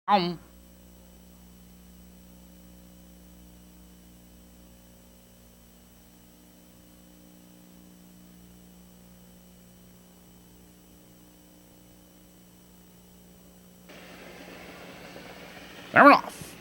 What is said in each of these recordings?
Um, they're off.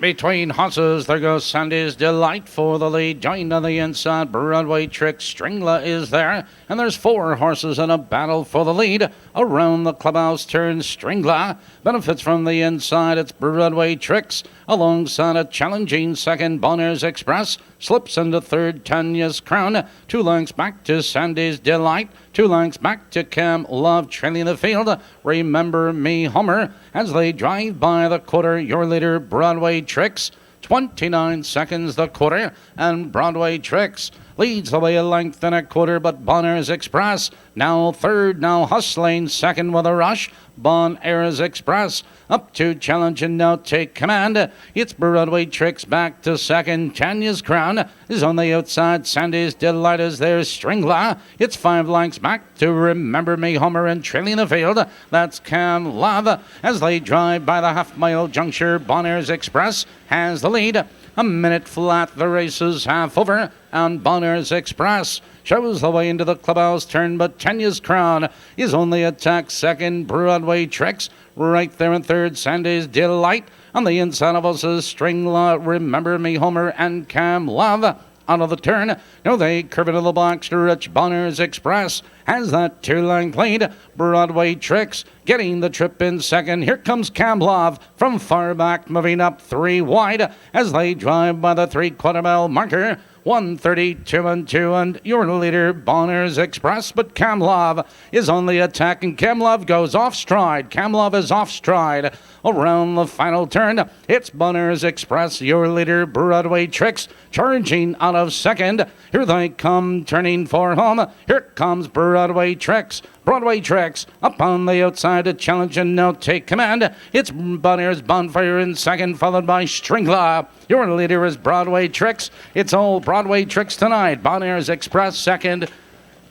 Between horses, there goes Sandy's Delight for the lead. Joined on the inside, Broadway Trick. Stringla is there. And there's four horses in a battle for the lead. Around the clubhouse turns Stringla. Benefits from the inside, it's Broadway Tricks. Alongside a challenging second, Bonner's Express. Slips into third, Tanya's Crown. 2 lengths back to Sandy's Delight. 2 lengths back to Cam Love trailing the field. Remember Me Homer as they drive by the quarter. Your leader, Broadway Tricks. 29 seconds the quarter, and Broadway Tricks leads the way a length and a quarter, but Bonner's Express now third, now hustling second with a rush. Bon Air's Express up to challenge and now take command. It's Broadway Tricks back to second. Tanya's Crown is on the outside. Sandy's Delight is there. Stringla. It's 5 lengths back to Remember Me Homer and trailing the field. That's Cam Love as they drive by the half-mile juncture. Bon Air's Express has the lead. A minute flat, the race is half over, and Bonner's Express shows the way into the clubhouse turn, but Tanya's Crown is only attack second. Broadway Tricks right there in third. Sandy's Delight on the inside of us is Stringla, Remember Me Homer, and Cam Love. Out of the turn, now they curve into the box to reach Bonner's Express has that 2-length lead. Broadway Tricks getting the trip in second. Here comes Cam Love from far back, moving up 3 wide as they drive by the 3/4 mile marker. 1:32 and 2, and your leader, Bonner's Express, but Cam Love is on the attack, and Cam Love goes off stride. Cam Love is off stride around the final turn. It's Bonner's Express, your leader, Broadway Tricks, charging out of second. Here they come, turning for home. Here comes Broadway Tricks. Broadway Tricks up on the outside to challenge and now take command. It's Bonner's Bonfire in second, followed by Stringla. Your leader is Broadway Tricks. It's all Broadway Tricks tonight. Bonner's Express second.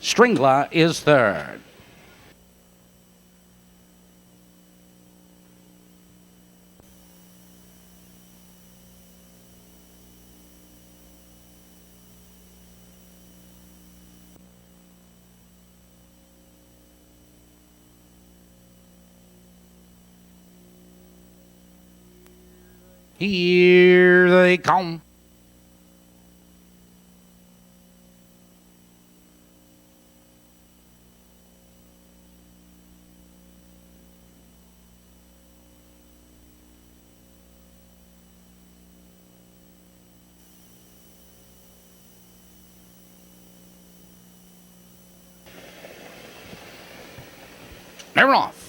Stringla is third. Here they come. They're off.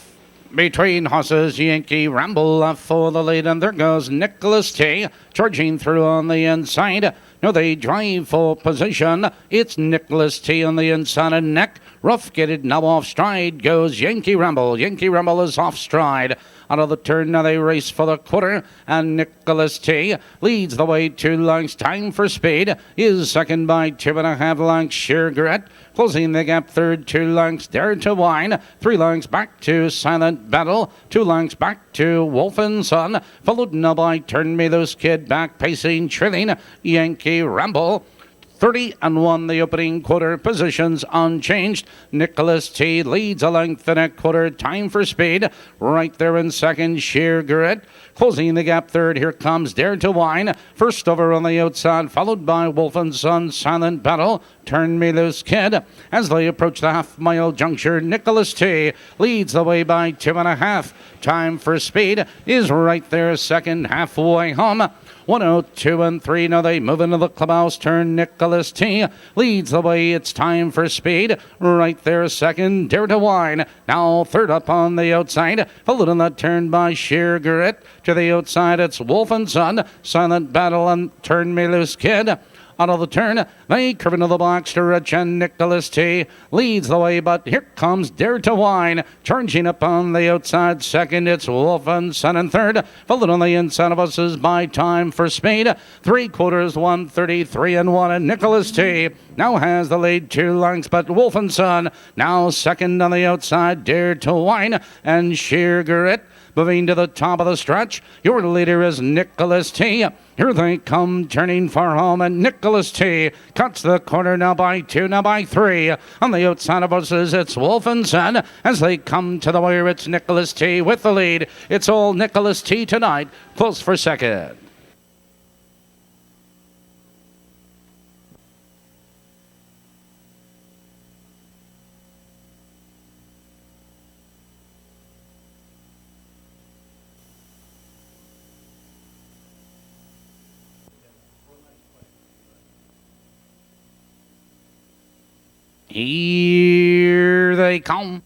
Between horses, Yankee Ramble for the lead, and there goes Nicholas T. charging through on the inside. Now they drive for position. It's Nicholas T on the inside and neck. Rough Gated now off stride goes Yankee Ramble. Yankee Ramble is off stride. Out of the turn now they race for the quarter, and Nicholas T leads the way 2 lengths. Time for Speed is second by 2.5 lengths. Sheer Grit closing the gap third, 2 lengths. Dare to Wine, 3 lengths back to Silent Battle, 2 lengths back to Wolf and Son, followed now by Turn Me Loose Kid, back pacing, trailing Yankee Ramble. 30 and 1 the opening quarter, positions unchanged. Nicholas T leads a length and a quarter. Time for Speed right there in second. Sheer Grit closing the gap third. Here comes Dare to Wine first over on the outside, followed by Wolf and Son. Silent Battle, Turn Me Loose Kid as they approach the half-mile juncture. Nicholas T leads the way by 2.5. Time for Speed is right there second, halfway home. 102 and 3. Now they move into the clubhouse turn. Nicholas T leads the way. It's Time for Speed right there second. Dare to Wine now third up on the outside, followed on that turn by Sheer Grit. To the outside it's Wolf and Son, Silent Battle, and Turn Me Loose Kid. out of the turn. They curve into the box to Rich, and Nicholas T leads the way, but here comes Dare to Wine. Charging up on the outside second, it's Wolf and Son in third. Followed on the inside of us is By Time for Speed. 3/4, 133 and 1, and Nicholas T now has the lead 2 lengths, but Wolf and Son now second on the outside. Dare to Wine and Sheer Grit moving to the top of the stretch. Your leader is Nicholas T. Here they come, turning for home, and Nicholas T cuts the corner now by 2, now by 3. On the outside of us is it's Wolf and Son. As they come to the wire, it's Nicholas T with the lead. It's all Nicholas T tonight, close for second. Here they come.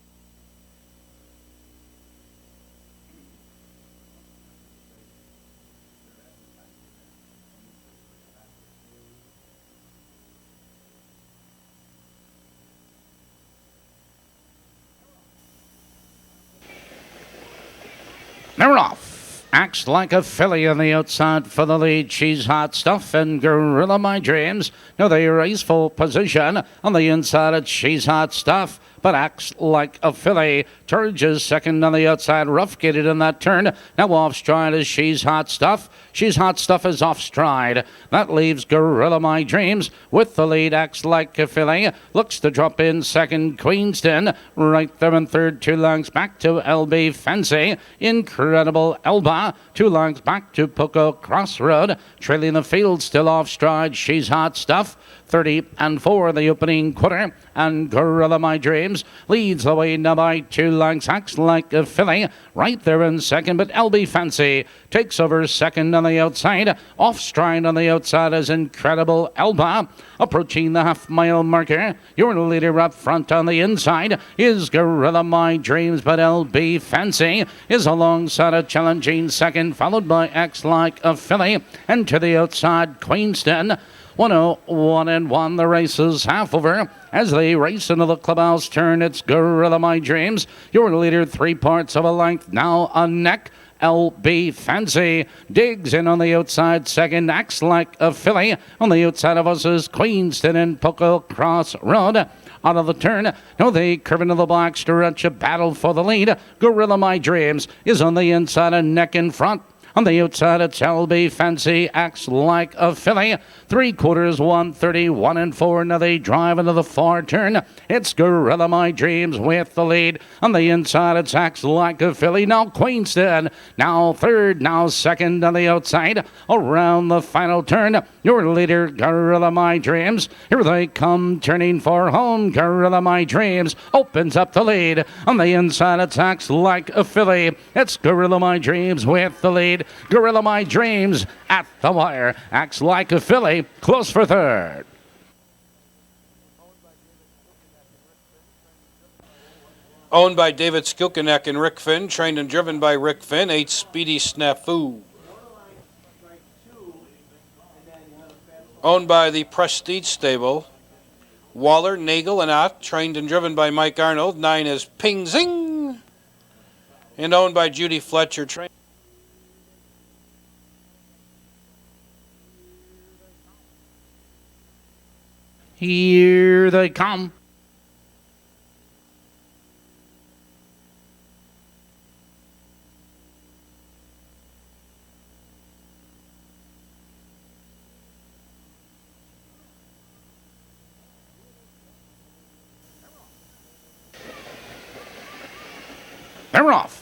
They're off. Acts like a filly on the outside for the lead. She's Hot Stuff and Gorilla My Dreams. Now they race full position. On the inside, it's She's Hot Stuff, but acts like a filly. Turge is second on the outside. Rough gated in that turn. Now off stride is She's Hot Stuff. She's Hot Stuff is off stride. That leaves Gorilla My Dreams with the lead. Acts like a filly. Looks to drop in second. Queenston right there in third. 2 lengths back to LB Fancy. Incredible Elba. 2 lengths back to Poco Crossroad. Trailing the field still off stride. She's Hot Stuff. 30 and 4 the opening quarter, and Gorilla My Dreams leads the way now by 2 lengths. Acts like a filly right there in second, but LB Fancy takes over second on the outside. Off stride on the outside is Incredible Elba. Approaching the half-mile marker, your leader up front on the inside is Gorilla My Dreams, but LB Fancy is alongside a challenging second, followed by Acts Like a Filly, and to the outside Queenston. 101 and 1, the race is half over. As they race into the clubhouse turn, it's Gorilla My Dreams. Your leader 3/4 of a length, now a neck. LB Fancy digs in on the outside second, acts like a filly. On the outside of us is Queenston and Poco Crossroad. Out of the turn, now they curve into the box, stretch a battle for the lead. Gorilla My Dreams is on the inside, a neck in front. On the outside, it's LB Fancy, acts like a filly. 3/4, 131 and 4. Now they drive into the far turn. It's Gorilla My Dreams with the lead. On the inside, it's acts like a filly. Now Queenston, now third, now second on the outside. Around the final turn, your leader, Gorilla My Dreams. Here they come, turning for home. Gorilla My Dreams opens up the lead. On the inside, it's acts like a filly. It's Gorilla My Dreams with the lead. Gorilla My Dreams at the wire. Acts like a filly. Close for third. Owned by David Skilkeneck and Rick Finn. Trained and driven by Rick Finn. 8 Speedy Snafu. Owned by the Prestige Stable. Waller, Nagel, and Ott. Trained and driven by Mike Arnold. 9 is Ping Zing. And owned by Judy Fletcher. Here they come. They're off.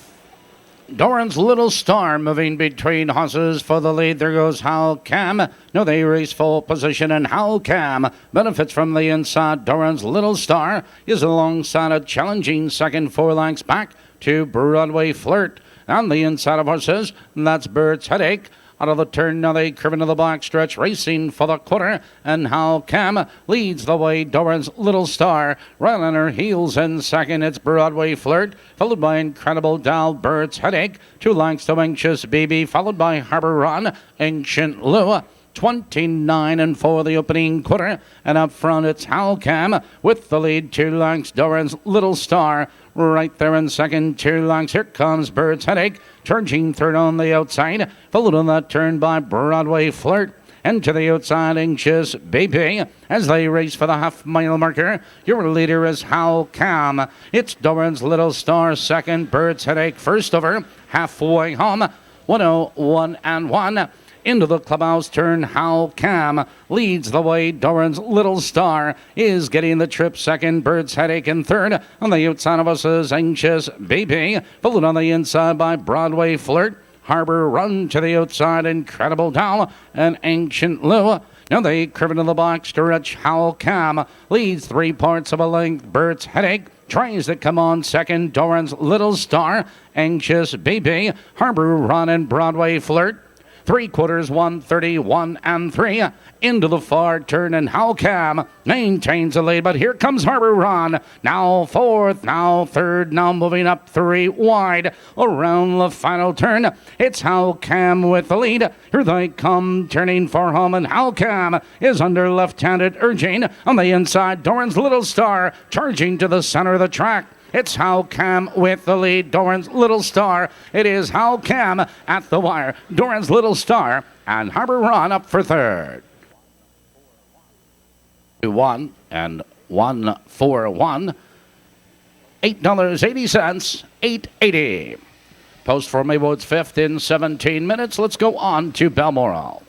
Doran's Little Star moving between horses for the lead. There goes How Cam. No, they race full position, and How Cam benefits from the inside. Doran's Little Star is alongside a challenging second, 4 lengths back to Broadway Flirt. On the inside of horses, that's Bird's Headache. Out of the turn, now they curve into the black stretch, racing for the quarter, and How Cam leads the way. Doran's Little Star right on her heels in second. It's Broadway Flirt, followed by Incredible Doll, Bird's Headache. 2 lengths to Anxious Baby, followed by Harbor Run, Ancient Lou. 29 and 4 the opening quarter. And up front it's Halcam with the lead. 2 lengths Doran's Little Star. Right there in second, 2 lengths. Here comes Bird's Headache, charging third on the outside. Followed on that turn by Broadway Flirt. And to the outside, Anxious Baby, as they race for the half-mile marker. Your leader is Halcam. It's Doran's Little Star second, Bird's Headache first over, halfway home. 101 and 1. Into the clubhouse turn, Halcam leads the way. Doran's Little Star is getting the trip second. Bird's Headache in third. On the outside of us is Anxious Baby. Followed on the inside by Broadway Flirt. Harbor Run to the outside. Incredible Doll and Ancient Lou. Now they curve into the box. Stretch Halcam leads 3 parts of a length. Bird's Headache tries to come on second. Doran's Little Star. Anxious Baby. Harbor Run and Broadway Flirt. 3/4, 131 and 3. Into the far turn, and Halcam maintains the lead, but here comes Harbor Run. Now fourth, now third, now moving up 3 wide. Around the final turn, it's Halcam with the lead. Here they come, turning for home, and Halcam is under left-handed urging. On the inside, Doran's Little Star charging to the center of the track. It's Halcam with the lead. Doran's Little Star. It is Halcam at the wire. Doran's Little Star and Harbor Run up for third. 1 and 141. $8.80. $8.80. Post for Maywood's fifth in 17 minutes. Let's go on to Balmoral.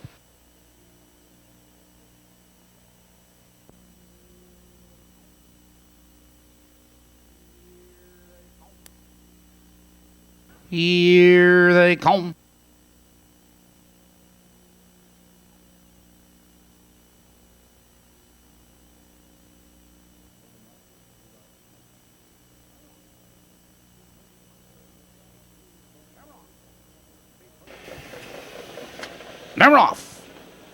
Here they come. They're off.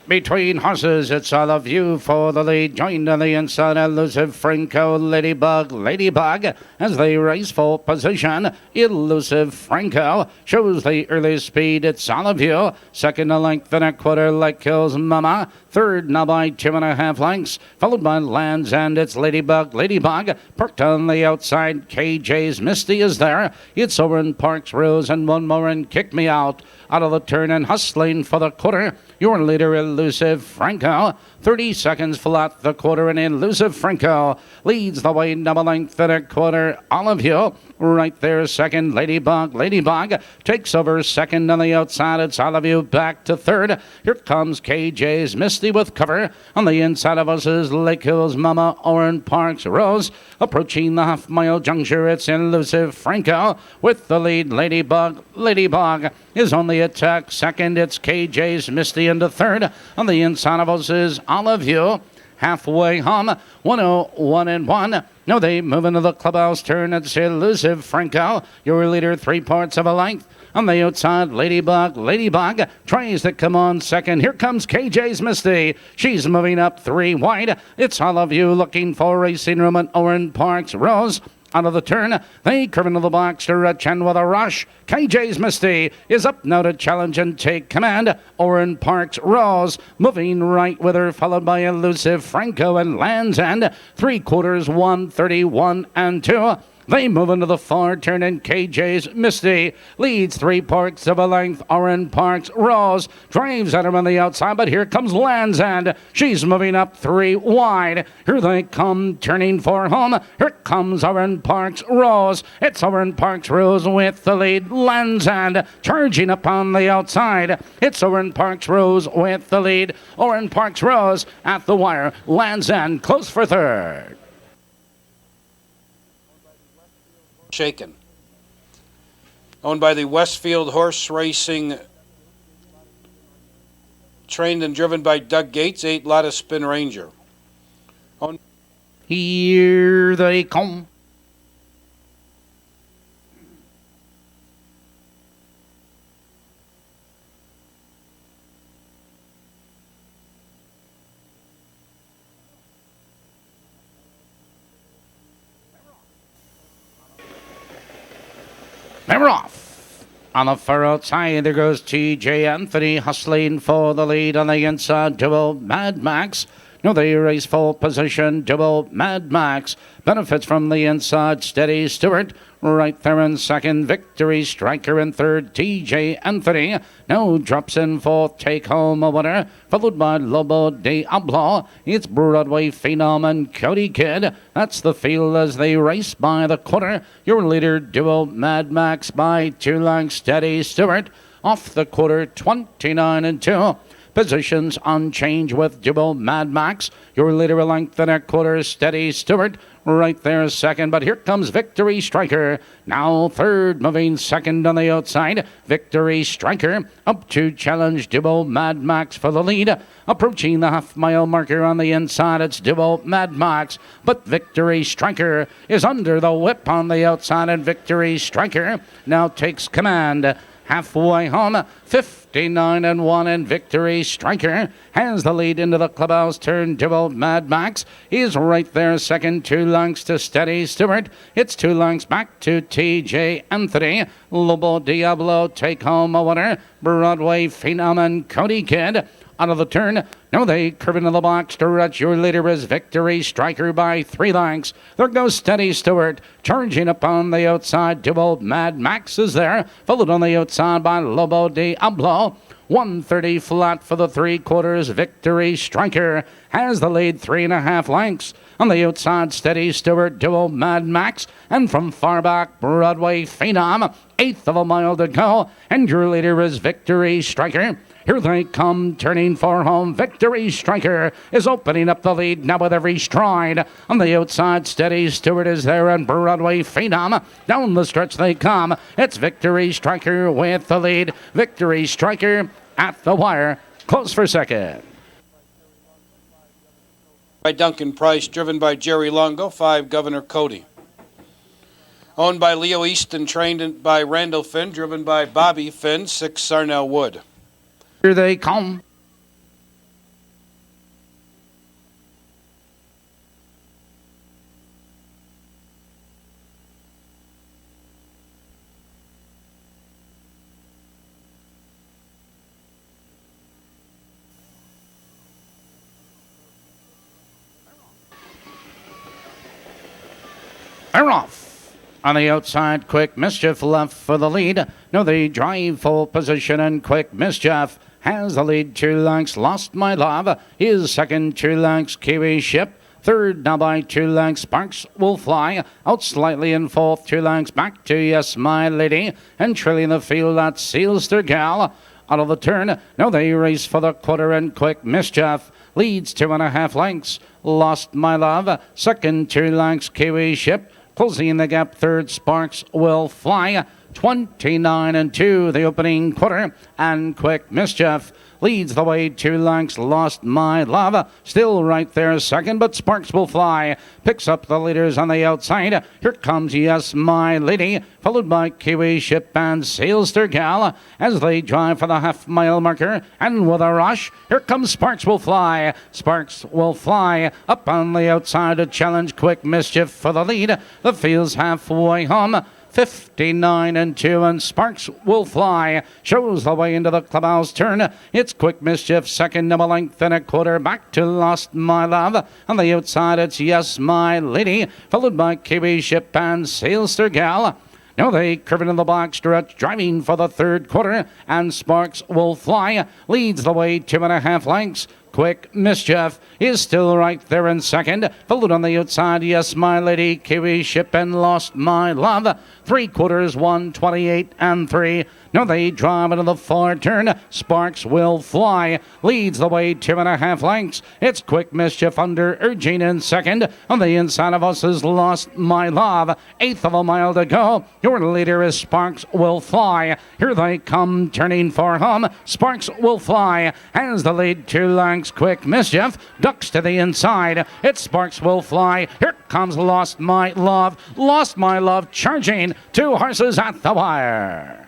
Between horses, it's all of you for the lead. Joined on the inside, Elusive Franco, Ladybug, as they race for position. Elusive Franco shows the early speed. It's all of you. Second a length and a quarter, like Kills Mama. Third now by 2.5 lengths, followed by Lands, and it's Ladybug. Parked on the outside. KJ's Misty is there. It's over in Parks Rose, and one more and Kick Me Out. Out of the turn and hustling for the quarter. Your leader, Elusive Franco. 30 seconds flat the quarter, and Elusive Franco leads the way. Double length and a quarter. All of you right there. Second, Ladybug. Takes over second on the outside. It's all of you back to third. Here comes KJ's Misty with cover. On the inside of us is Lake Hills Mama, Oran Parks Rose. Approaching the half-mile juncture, it's Elusive Franco with the lead. Ladybug is on the attack. Second, it's KJ's Misty into third. On the inside of us is All of You. Halfway home, 101 and 1. Now they move into the clubhouse turn. It's Elusive Franco, your leader, 3 parts of a length. On the outside, Ladybug tries to come on second. Here comes KJ's Misty. She's moving up 3 wide. It's All of You looking for racing room at Oran Parks Rose. Out of the turn, they curve into the box to reach in with a rush. KJ's Misty is up now to challenge and take command. Oran Parks Rose moving right with her, followed by Elusive Franco and Lands End. 3/4, 131 and 2. They move into the far turn, and KJ's Misty leads 3 parts of a length. Oran Parks Rose drives at him on the outside, but here comes Lands End. She's moving up 3 wide. Here they come, turning for home. Here comes Oran Parks Rose. It's Oran Parks Rose with the lead. Lands End charging up on the outside. It's Oran Parks Rose with the lead. Oran Parks Rose at the wire. Lands End close for third. Shaken. Owned by the Westfield Horse Racing, trained and driven by Doug Gates, 8 Lotta Spin Ranger. Here they come. They're off. On the far outside, there goes TJ Anthony hustling for the lead on the inside. Duo Mad Max. No, they race full position. Duo Mad Max benefits from the inside. Steady Stewart right there in second. Victory Striker in third. TJ Anthony now drops in fourth. Take home a winner, followed by Lobo Diablo. It's Broadway Phenom and Cody Kidd. That's the field as they race by the quarter. Your leader, Duo Mad Max, by 2 lengths. Steady Stewart off the quarter, 29-2. Positions on change with Duo Mad Max. Your leader a length and a quarter. Steady Stewart right there second, but here comes Victory Striker. Now third, moving second on the outside. Victory Striker up to challenge Duo Mad Max for the lead. Approaching the half-mile marker on the inside, it's Duo Mad Max, but Victory Striker is under the whip on the outside, and Victory Striker now takes command. Halfway home, 59-1, and Victory Striker has the lead into the clubhouse turn. Duo Mad Max is right there second, 2 lengths to Steady Stewart. It's 2 lengths back to TJ Anthony. Lobo Diablo take home a winner. Broadway Phenom and Cody Kidd out of the turn. Now they curve into the box stretch. Your leader is Victory Striker by 3 lengths. There goes Steady Stewart charging up on the outside. Duo Mad Max is there, followed on the outside by Lobo Diablo. 130 flat for the 3/4. Victory Striker has the lead, 3.5 lengths. On the outside, Steady Stewart, Duo Mad Max, and from far back, Broadway Phenom. 1/8 of a mile to go, and your leader is Victory Striker. Here they come, turning for home. Victory Striker is opening up the lead now with every stride. On the outside, Steady Stewart is there, and Broadway Phenom. Down the stretch they come. It's Victory Striker with the lead. Victory Striker at the wire, close for second. By Duncan Price, driven by Jerry Longo, 5 Governor Cody. Owned by Leo Easton, trained by Randall Finn, driven by Bobby Finn, 6 Sarnell Wood. Here they come. They're off. On the outside, Quick Mischief left for the lead. No, they drive full position, and Quick Mischief has the lead, 2 lengths. Lost My Love is second, 2 lengths. Kiwi Ship third now by 2 lengths. Sparks Will Fly out slightly in fourth, 2 lengths back to Yes My Lady, and trailing the field that Seals Their Gal. Out of the turn, now they race for the quarter, and Quick Mischief leads 2.5 lengths. Lost My Love second, 2 lengths. Kiwi Ship closing the gap third. Sparks Will Fly 29-2 the opening quarter, and Quick Mischief leads the way 2 lengths. Lost My Love still right there second, but Sparks Will Fly picks up the leaders on the outside. Here comes Yes My Lady, followed by Kiwi Ship and Seals Their Gal as they drive for the half-mile marker, and with a rush, here comes Sparks Will Fly. Sparks Will Fly up on the outside to challenge Quick Mischief for the lead. The field's halfway home, 59-2, and Sparks Will Fly shows the way into the clubhouse turn. It's Quick Mischief second, a length and a quarter back to Lost My Love. On the outside, it's Yes My Lady, followed by Kiwi Ship and Seals Their Gal. Now they curve into the box stretch, driving for the 3/4, and Sparks Will Fly leads the way 2.5 lengths. Quick Mischief is still right there in second, followed on the outside, Yes My Lady, Kiwi Ship, and Lost My Love. 3/4, 128-3. Now they drive into the far turn. Sparks Will Fly leads the way 2.5 lengths. It's Quick Mischief under urging in second. On the inside of us is Lost My Love. 1/8 of a mile to go. Your leader is Sparks Will Fly. Here they come, turning for home. Sparks Will Fly has the lead, 2 lengths. Quick Mischief ducks to the inside. It's Sparks Will Fly. Here comes Lost My Love. Lost My Love charging. 2 horses at the wire.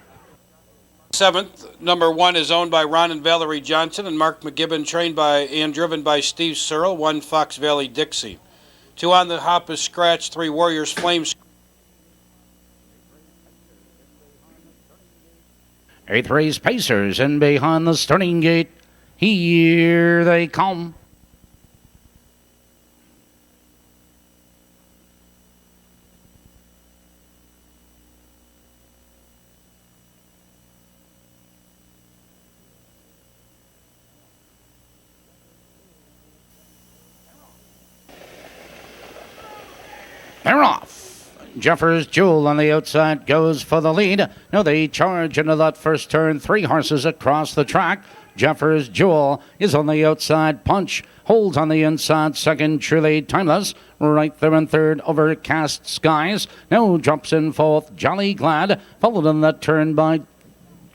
7th, number 1 is owned by Ron and Valerie Johnson and Mark McGibbon, trained by and driven by Steve Searle, 1 Fox Valley Dixie. 2 on the hop is Scratch, 3 Warriors Flames. Eighth race Pacers in behind the starting gate. Here they come. They're off. Jeffers Jewel on the outside goes for the lead. Now they charge into that first turn. 3 horses across the track. Jeffers Jewel is on the outside. Punch holds on the inside. Second, Truly Timeless. Right there in third, Overcast Skies. Now drops in fourth, Jolly Glad. Followed in that turn by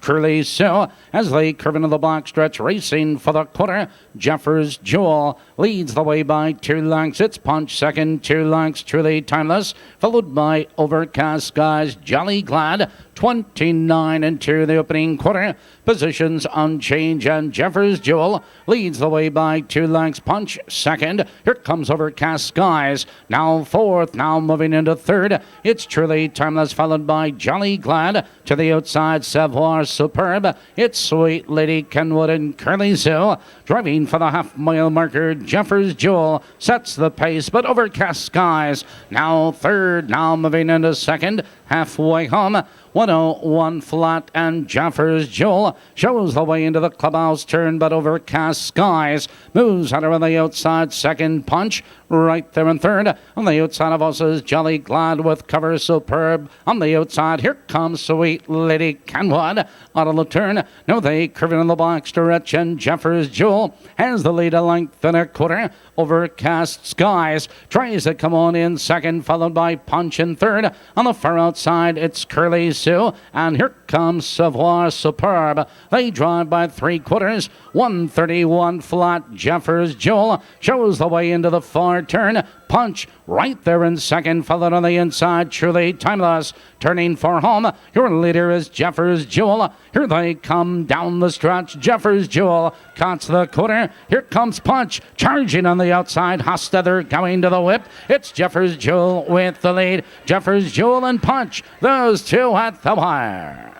Curly Sue as they curve into the black stretch, racing for the quarter. Jeffers Jewel leads the way by 2 lengths. It's Punch second, 2 lengths, Truly Timeless, followed by Overcast Skies, Jolly Glad. 29 into the opening quarter. Positions unchanged, and Jeffers Jewel leads the way by 2 lengths. Punch second. Here comes Overcast Skies. Now fourth. Now moving into third. It's Truly Timeless, followed by Jolly Glad. To the outside, Savoir Superb. It's Sweet Lady Kenwood and Curly Sue. Driving for the half-mile marker, Jeffers Jewel sets the pace, but Overcast Skies now third. Now moving into second. Halfway home. 101 flat, and Jeffers Jewel shows the way into the clubhouse turn, but Overcast Skies moves out on the outside. Second, Punch right there in third. On the outside of us is Jolly Glad with Cover Superb. On the outside, here comes Sweet Lady Kenwood out of the turn. Now they curve in the black stretch, and Jeffers Jewel has the lead a length and a quarter. Overcast Skies tries to come on in second, followed by Punch in third. On the far outside, it's Curly Sue, and here comes Savoir Superb. They drive by 3/4. 131 flat. Jeffers Jewel shows the way into the far turn. Punch right there in second, followed on the inside. Truly Timeless turning for home. Your leader is Jeffers Jewel. Here they come down the stretch. Jeffers Jewel cuts the quarter. Here comes Punch charging on the outside. Hostether going to the whip. It's Jeffers Jewel with the lead. Jeffers Jewel and Punch, those two at the wire.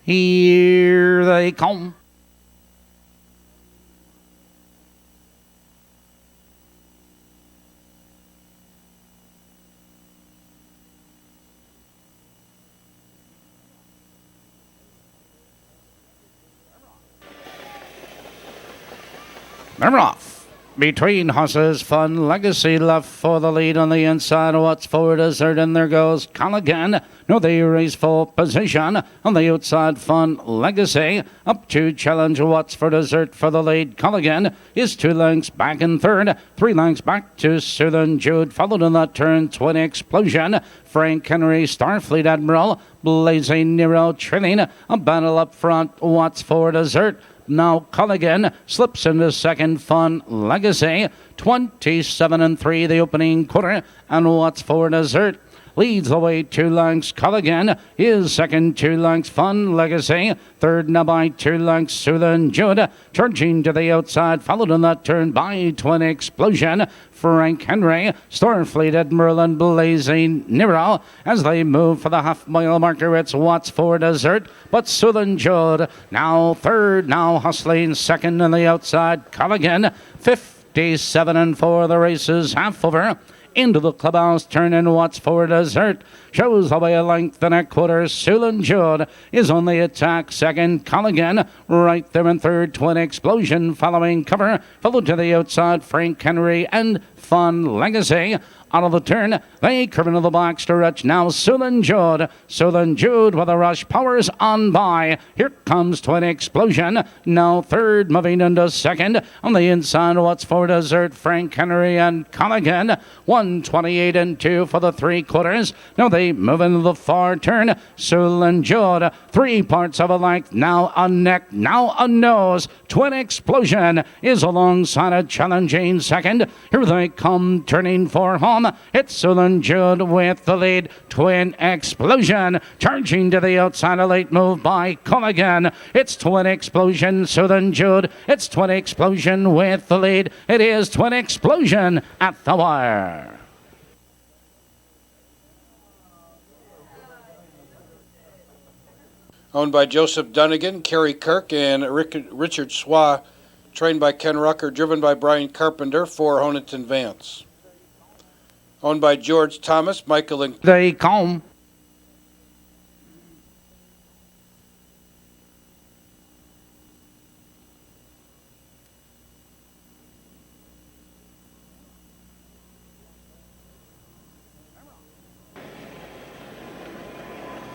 Here they come. They're off. Between horses, Fun Legacy left for the lead on the inside. What's for Desert, and there goes Colligan. No, they race for position. On the outside, Fun Legacy up to challenge What's for Desert for the lead. Colligan is 2 lengths back in third. 3 lengths back to Southern Jude. Followed in that turn, Twin Explosion. Frank Henry, Starfleet Admiral, Blazing Nero, trailing. A battle up front, What's for Desert. Now Colligan slips into second. Fun Legacy 27-3 the opening quarter, and What's for Desert leads the way 2 lengths. Colligan is second. 2 lengths Fun Legacy. Third now by 2 lengths Southern Jude. Charging to the outside, followed in that turn by Twin Explosion. Frank Henry, Starfleet Admiral, and Blazing Nero. As they move for the half-mile marker, it's What's for Desert, but Southern Jude now third. Now hustling second on the outside. Colligan 57-4. The race is half over. Into the clubhouse turn, and What's for Desert shows the way a length and a quarter. Southern Jude is on the attack. Second, Colligan right there in third. Twin Explosion following cover. Followed to the outside, Frank Henry and Fun Legacy. Out of the turn, they curve into the black stretch. Now Southern Jude. Southern Jude with a rush. Powers on by. Here comes Twin Explosion. Now third, moving into second. On the inside, What's for Desert, Frank Henry and Colligan. 128-2 for the 3/4. Now they move into the far turn. Southern Jude, 3 parts of a length. Now a neck, now a nose. Twin Explosion is alongside a challenging second. Here they come turning for home. home. It's Southern Jude with the lead. Twin Explosion charging to the outside. A late move by Culligan. It's Twin Explosion, Southern Jude. It's Twin Explosion with the lead. It is Twin Explosion at the wire. Owned by Joseph Dunnigan, Kerry Kirk, and Richard Swa. Trained by Ken Rucker, driven by Brian Carpenter for Honeton Vance. Owned by George Thomas, Michael and They come.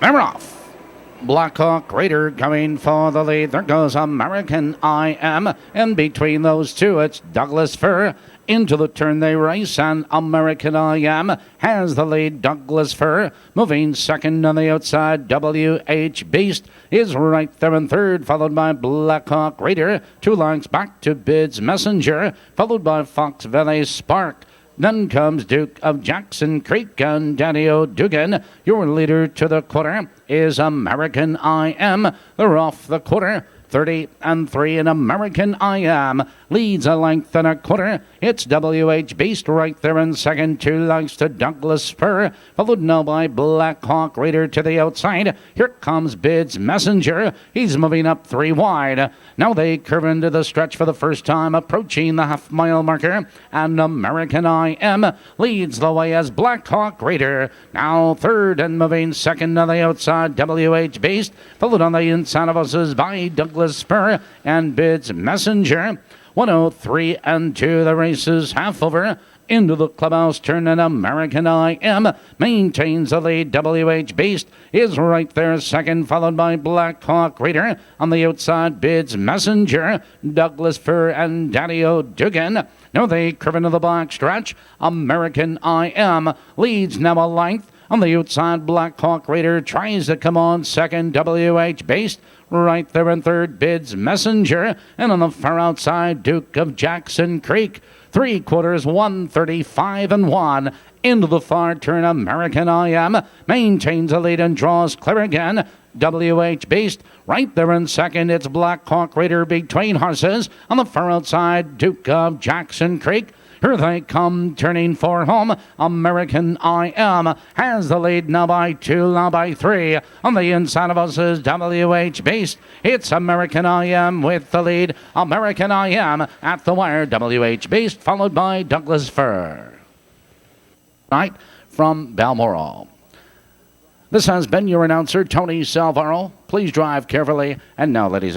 They're off. Blackhawk Raider coming for the lead. There goes American I Am. In between those two, it's Douglas Fir. Into the turn they race, and American I Am has the lead. Douglas Fir moving second on the outside. WH Beast is right there in third, followed by Blackhawk Raider. 2 lengths back to Bids Messenger, followed by Fox Valley Spark. Then comes Duke of Jackson Creek and Daddy O'Dugan. Your leader to the quarter is American I Am. They're off the quarter. 30-3 in American I Am leads a length and a quarter. It's WH Beast right there in second. 2 lengths to Douglas Fir, followed now by Blackhawk Raider to the outside. Here comes Bids Messenger. He's moving up 3 wide. Now they curve into the stretch for the first time, approaching the half-mile marker. And American I Am leads the way as Blackhawk Raider. Now third and moving second on the outside, WH Beast, followed on the inside of us by Douglas Fir and Bids Messenger. 103-2, the race is half over. Into the clubhouse turn, and American I Am maintains the lead. WH Beast is right there second, followed by Blackhawk Raider. On the outside, Bids Messenger, Douglas Fir, and Daddy O'Dugan. Now they curve into the back stretch. American I Am leads now a length. On the outside, Blackhawk Raider tries to come on second. WH Beast right there in third, Bids Messenger. And on the far outside, Duke of Jackson Creek. 3/4, 135-1. Into the far turn, American I Am maintains the lead and draws clear again. WH Beast right there in second. It's Blackhawk Raider between horses. On the far outside, Duke of Jackson Creek. Here they come, turning for home. American I Am has the lead now by 2, now by 3. On the inside of us is WH Beast. It's American I Am with the lead. American I Am at the wire. WH Beast followed by Douglas Fir. Right from Balmoral. This has been your announcer, Tony Salvaro. Please drive carefully. And now, ladies and